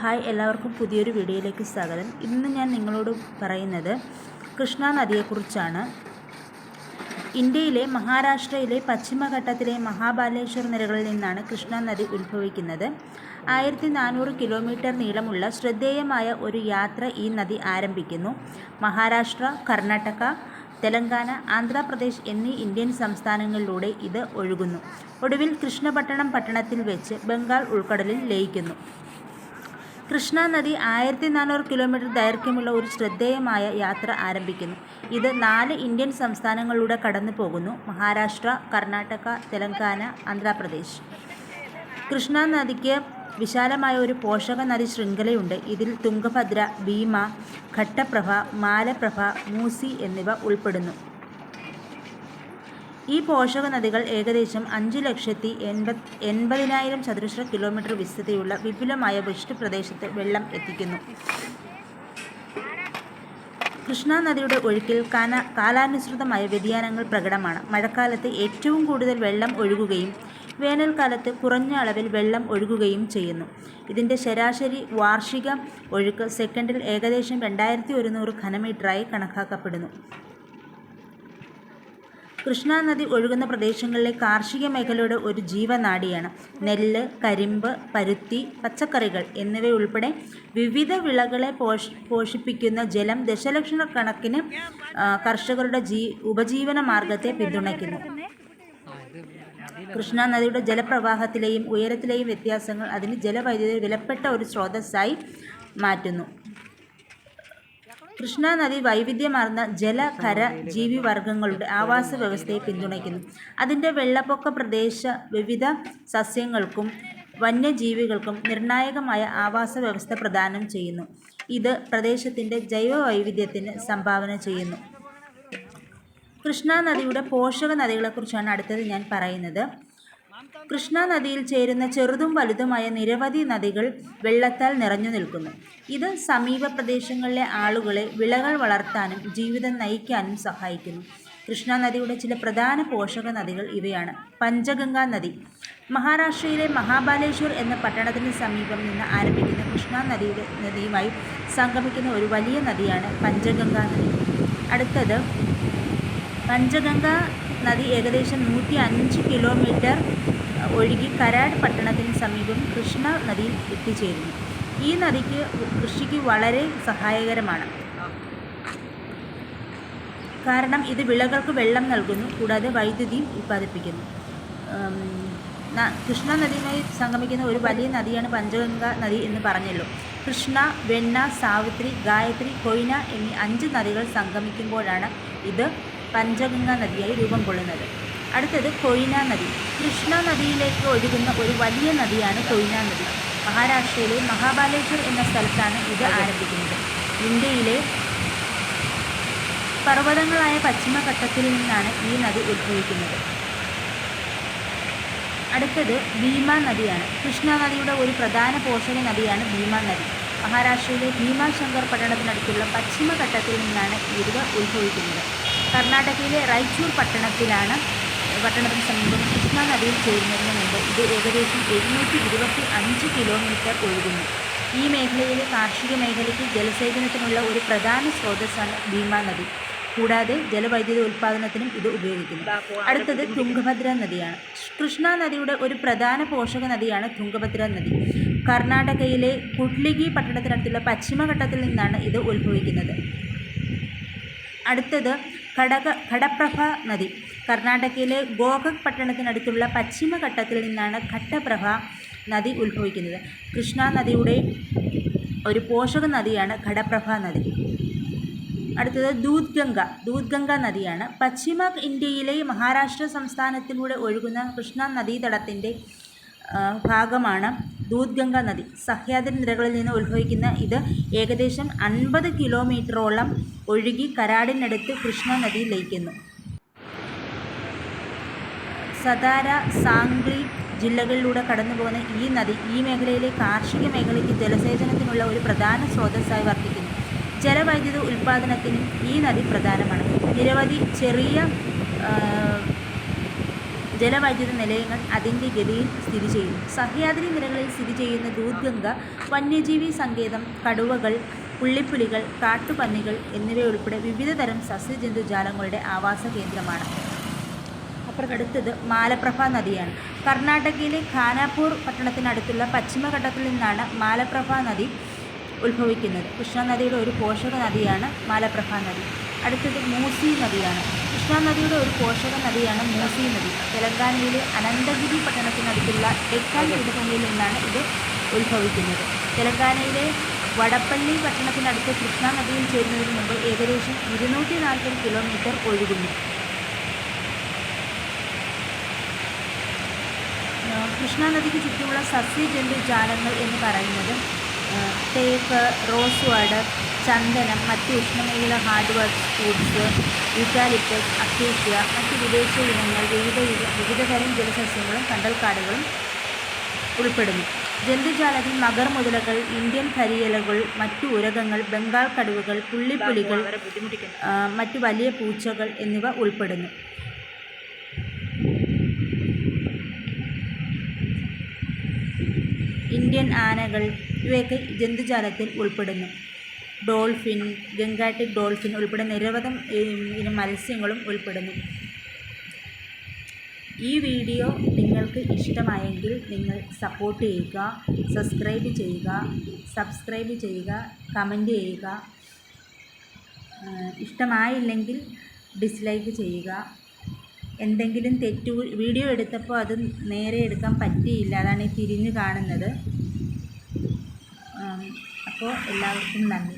Hi, എല്ലാവർക്കും പുതിയൊരു വീഡിയോയിലേക്ക് സ്വാഗതം. ഇന്ന് ഞാൻ നിങ്ങളോട് പറയുന്നത് കൃഷ്ണ നദിയെക്കുറിച്ചാണ്. ഇന്ത്യയിലെ മഹാരാഷ്ട്രയിലെ പശ്ചിമഘട്ടത്തിലെ മഹാബാലേശ്വർ നിരകളിൽ നിന്നാണ് കൃഷ്ണ നദി ഉത്ഭവിക്കുന്നത്. 1400 കിലോമീറ്റർ നീളമുള്ള ശ്രദ്ധേയമായ ഒരു യാത്ര ഈ നദി ആരംഭിക്കുന്നു. മഹാരാഷ്ട്ര, കർണാടക, തെലങ്കാന, ആന്ധ്രാപ്രദേശ് എന്നീ ഇന്ത്യൻ സംസ്ഥാനങ്ങളിലൂടെ ഇത് ഒഴുകുന്നു. ഒടുവിൽ കൃഷ്ണപട്ടണം പട്ടണത്തിൽ വെച്ച് ബംഗാൾ ഉൾക്കടലിൽ ലയിക്കുന്നു. കൃഷ്ണ നദി 1400 കിലോമീറ്റർ ദൈർഘ്യമുള്ള ഒരു ശ്രദ്ധേയമായ യാത്ര ആരംഭിക്കുന്നു. ഇത് 4 ഇന്ത്യൻ സംസ്ഥാനങ്ങളിലൂടെ കടന്നു പോകുന്നു: മഹാരാഷ്ട്ര, കർണാടക, തെലങ്കാന, ആന്ധ്രാപ്രദേശ്. കൃഷ്ണ നദിക്ക് വിശാലമായ ഒരു പോഷക നദി ശൃംഖലയുണ്ട്. ഇതിൽ തുംഗഭദ്ര, ഭീമ, ഘട്ടപ്രഭ, മാലപ്രഭ, മൂസി എന്നിവ ഉൾപ്പെടുന്നു. ഈ പോഷക നദികൾ ഏകദേശം 5,80,000 ചതുരശ്ര കിലോമീറ്റർ വിസ്തൃതിയുള്ള വിപുലമായ വൃഷ്ടിപ്രദേശത്ത് വെള്ളം എത്തിക്കുന്നു. കൃഷ്ണ നദിയുടെ ഒഴുക്കിൽ കാലാനുസൃതമായ വ്യതിയാനങ്ങൾ പ്രകടമാണ്. മഴക്കാലത്ത് ഏറ്റവും കൂടുതൽ വെള്ളം ഒഴുകുകയും വേനൽക്കാലത്ത് കുറഞ്ഞ അളവിൽ വെള്ളം ഒഴുകുകയും ചെയ്യുന്നു. ഇതിൻ്റെ ശരാശരി വാർഷിക ഒഴുക്ക് സെക്കൻഡിൽ ഏകദേശം 2100 ഘനമീറ്ററായി കണക്കാക്കപ്പെടുന്നു. കൃഷ്ണ നദി ഒഴുകുന്ന പ്രദേശങ്ങളിലെ കാർഷിക മേഖലയുടെ ഒരു ജീവനാഡിയാണ്. നെല്ല്, കരിമ്പ്, പരുത്തി, പച്ചക്കറികൾ എന്നിവയുൾപ്പെടെ വിവിധ വിളകളെ പോഷിപ്പിക്കുന്ന ജലം ദശലക്ഷക്കണക്കിന് കർഷകരുടെ ഉപജീവന മാർഗത്തെ പിന്തുണയ്ക്കുന്നു. കൃഷ്ണ നദിയുടെ ജലപ്രവാഹത്തിലെയും ഉയരത്തിലെയും വ്യത്യാസങ്ങൾ അതിന് ജലവൈദ്യുതി വിലപ്പെട്ട ഒരു സ്രോതസ്സായി മാറ്റുന്നു. കൃഷ്ണ നദി വൈവിധ്യമാർന്ന ജല-ഖര ജീവിവർഗങ്ങളുടെ ആവാസ വ്യവസ്ഥയെ പിന്തുണയ്ക്കുന്നു. അതിൻ്റെ വെള്ളപ്പൊക്ക പ്രദേശ വിവിധ സസ്യങ്ങൾക്കും വന്യജീവികൾക്കും നിർണായകമായ ആവാസ വ്യവസ്ഥ പ്രദാനം ചെയ്യുന്നു. ഇത് പ്രദേശത്തിൻ്റെ ജൈവ വൈവിധ്യത്തിന് സംഭാവന ചെയ്യുന്നു. കൃഷ്ണ നദിയുടെ പോഷക നദികളെക്കുറിച്ചാണ് അടുത്തത് ഞാൻ പറയുന്നത്. കൃഷ്ണ നദിയിൽ ചേരുന്ന ചെറുതും വലുതുമായ നിരവധി നദികൾ വെള്ളത്താൽ നിറഞ്ഞു നിൽക്കുന്നു. ഇത് സമീപ പ്രദേശങ്ങളിലെ ആളുകളെ വിളകൾ വളർത്താനും ജീവിതം നയിക്കാനും സഹായിക്കുന്നു. കൃഷ്ണ നദിയുടെ ചില പ്രധാന പോഷക നദികൾ ഇവയാണ്. പഞ്ചഗംഗാ നദി. മഹാരാഷ്ട്രയിലെ മഹാബാലേശ്വർ എന്ന പട്ടണത്തിന് സമീപം നിന്ന് ആരംഭിക്കുന്ന കൃഷ്ണ നദിയുമായി സംഗമിക്കുന്ന ഒരു വലിയ നദിയാണ് പഞ്ചഗംഗാ നദി. അടുത്തത് പഞ്ചഗംഗാ നദി ഏകദേശം 105 കിലോമീറ്റർ ഒഴുകി കരാട് പട്ടണത്തിന് സമീപം കൃഷ്ണ നദിയിൽ എത്തിച്ചേരുന്നു. ഈ നദിക്ക് കൃഷിക്ക് വളരെ സഹായകരമാണ്. കാരണം ഇത് വിളകൾക്ക് വെള്ളം നൽകുന്നു, കൂടാതെ വൈദ്യുതിയും ഉൽപ്പാദിപ്പിക്കുന്നു. കൃഷ്ണ നദിയുമായി സംഗമിക്കുന്ന ഒരു വലിയ നദിയാണ് പഞ്ചഗംഗാ നദി എന്ന് പറഞ്ഞല്ലോ. കൃഷ്ണ, വെണ്ണ, സാവിത്രി, ഗായത്രി, കൊയ്ന എന്നീ 5 നദികൾ സംഗമിക്കുമ്പോഴാണ് ഇത് പഞ്ചഗംഗാ നദിയായി രൂപം കൊള്ളുന്നത്. അടുത്തത് കൊയ്ന നദി. കൃഷ്ണ നദിയിലേക്ക് ഒഴുകുന്ന ഒരു വലിയ നദിയാണ് കൊയ്ന നദി. മഹാരാഷ്ട്രയിലെ മഹാബാലേശ്വർ എന്ന സ്ഥലത്താണ് ഇത് ആരംഭിക്കുന്നത്. ഇന്ത്യയിലെ പർവ്വതങ്ങളായ പശ്ചിമഘട്ടത്തിൽ നിന്നാണ് ഈ നദി ഉത്ഭവിക്കുന്നത്. അടുത്തത് ഭീമ നദിയാണ്. കൃഷ്ണ നദിയുടെ ഒരു പ്രധാന പോഷക നദിയാണ് ഭീമ നദി. മഹാരാഷ്ട്രയിലെ ഭീമാശങ്കർ പട്ടണത്തിനടുത്തുള്ള പശ്ചിമഘട്ടത്തിൽ നിന്നാണ് ഇത് ഉത്ഭവിക്കുന്നത്. കർണാടകയിലെ റായ്ചൂർ പട്ടണത്തിന് സമീപം കൃഷ്ണ നദിയിൽ ചേരുന്നതിന് മുമ്പ് ഇത് ഏകദേശം 725 കിലോമീറ്റർ ഒഴുകുന്നു. ഈ മേഖലയിലെ കാർഷിക മേഖലയ്ക്ക് ജലസേചനത്തിനുള്ള ഒരു പ്രധാന സ്രോതസ്സാണ് ഭീമ നദി. കൂടാതെ ജലവൈദ്യുത ഉൽപ്പാദനത്തിനും ഇത് ഉപയോഗിക്കുന്നു. അടുത്തത് തുംഗഭദ്ര നദിയാണ്. കൃഷ്ണ നദിയുടെ ഒരു പ്രധാന പോഷക നദിയാണ് തുംഗഭദ്ര നദി. കർണാടകയിലെ കുട്ലിഗി പട്ടണത്തിനടുത്തുള്ള പശ്ചിമഘട്ടത്തിൽ നിന്നാണ് ഇത് ഉത്ഭവിക്കുന്നത്. അടുത്തത് ഘടപ്രഭ നദി. കർണാടകയിലെ ഗോകക് പട്ടണത്തിനടുത്തുള്ള പശ്ചിമഘട്ടത്തിൽ നിന്നാണ് ഘട്ടപ്രഭ നദി ഉത്ഭവിക്കുന്നത്. കൃഷ്ണ നദിയുടെ ഒരു പോഷക നദിയാണ് ഘടപ്രഭ നദി. അടുത്തത് ദൂദ്ഗംഗ നദിയാണ്. പശ്ചിമ ഇന്ത്യയിലെ മഹാരാഷ്ട്ര സംസ്ഥാനത്തിലൂടെ ഒഴുകുന്ന കൃഷ്ണ നദീതടത്തിൻ്റെ ഭാഗമാണ് ദൂദ്ഗംഗ നദി. സഹ്യാദ്രി നിരകളിൽ നിന്ന് ഉത്ഭവിക്കുന്ന ഇത് ഏകദേശം 50 കിലോമീറ്ററോളം ഒഴുകി കരാടിനടുത്ത് കൃഷ്ണ നദിയിൽ ലയിക്കുന്നു. സതാര, സാംഗ്ലി ജില്ലകളിലൂടെ കടന്നുപോകുന്ന ഈ നദി ഈ മേഖലയിലെ കാർഷിക മേഖലയ്ക്ക് ജലസേചനത്തിനുള്ള ഒരു പ്രധാന സ്രോതസ്സായി വർത്തിക്കുന്നു. ജലവൈദ്യുത ഉൽപ്പാദനത്തിനും ഈ നദി പ്രധാനമാണ്. നിരവധി ചെറിയ ജലവൈദ്യുത നിലയങ്ങൾ അതിൻ്റെ ഗതിയിൽ സ്ഥിതി ചെയ്യുന്നു. സഹ്യാദ്രി നിരകളിൽ സ്ഥിതി ചെയ്യുന്ന ദൂദ്ഗംഗ വന്യജീവി സങ്കേതം കടുവകൾ, പുള്ളിപ്പുലികൾ, കാട്ടുപന്നികൾ എന്നിവയുൾപ്പെടെ വിവിധ തരം സസ്യജന്തുജാലങ്ങളുടെ ആവാസ കേന്ദ്രമാണ്. അടുത്തത് മാലപ്രഭ നദിയാണ്. കർണാടകയിലെ ഖാനാപൂർ പട്ടണത്തിനടുത്തുള്ള പശ്ചിമഘട്ടത്തിൽ നിന്നാണ് മാലപ്രഭ നദി ഉത്ഭവിക്കുന്നത്. കൃഷ്ണാനദിയുടെ ഒരു പോഷക നദിയാണ് മാലപ്രഭ നദി. അടുത്തത് മൂസി നദിയാണ്. കൃഷ്ണാനദിയുടെ ഒരു പോഷക നദിയാണ് മൂസി നദി. തെലങ്കാനയിലെ അനന്തഗിരി പട്ടണത്തിനടുത്തുള്ള ഡെക്കാൻ പീഠഭൂമിയിൽ നിന്നാണ് ഇത് ഉത്ഭവിക്കുന്നത്. തെലങ്കാനയിലെ വടപ്പള്ളി പട്ടണത്തിനടുത്ത് കൃഷ്ണാനദിയിൽ ചേരുന്നതിന് മുമ്പ് ഏകദേശം 240 കിലോമീറ്റർ ഒഴുകുന്നു. കൃഷ്ണാനദിക്ക് ചുറ്റുമുള്ള സസ്യജന്തുജാലങ്ങൾ എന്ന് പറയുന്നത് തേക്ക്, റോസ്വുഡ്, ചന്ദനം, മറ്റ് ഉഷ്ണമേഖല ഹാർഡ്വുഡ് വുഡ്സ്, യൂക്കാലിപ്റ്റസ്, അക്കേഷ്യ, മറ്റ് വിദേശ ഇനങ്ങൾ, വിവിധതരം ജലസസ്യങ്ങളും കണ്ടൽക്കാടുകളും ഉൾപ്പെടുന്നു. ജന്തുജാലത്തിൽ മകർമുതലകൾ, ഇന്ത്യൻ കരിയിലകൾ, മറ്റു ഉരകങ്ങൾ, ബംഗാൾ കടുവകൾ, പുള്ളിപ്പുലികൾ, മറ്റു വലിയ പൂച്ചകൾ എന്നിവ ഉൾപ്പെടുന്നു. ഇന്ത്യൻ ആനകൾ ഇവയൊക്കെ ജന്തുജാലത്തിൽ ഉൾപ്പെടുന്നു. ഡോൾഫിൻ, ഗംഗാട്ടിക് ഡോൾഫിൻ ഉൾപ്പെടെ നിരവധി ഇനം മത്സ്യങ്ങളും ഉൾപ്പെടുന്നു. ഈ വീഡിയോ നിങ്ങൾക്ക് ഇഷ്ടമായെങ്കിൽ നിങ്ങൾ സപ്പോർട്ട് ചെയ്യുക, സബ്സ്ക്രൈബ് ചെയ്യുക, കമൻറ്റ് ചെയ്യുക. ഇഷ്ടമായില്ലെങ്കിൽ ഡിസ്ലൈക്ക് ചെയ്യുക. എന്തെങ്കിലും വീഡിയോ എടുത്തപ്പോൾ അത് നേരെ എടുക്കാൻ പറ്റിയില്ല, അതാണ് ഈ തിരിഞ്ഞ് കാണുന്നത്. അപ്പോൾ എല്ലാവർക്കും നന്ദി.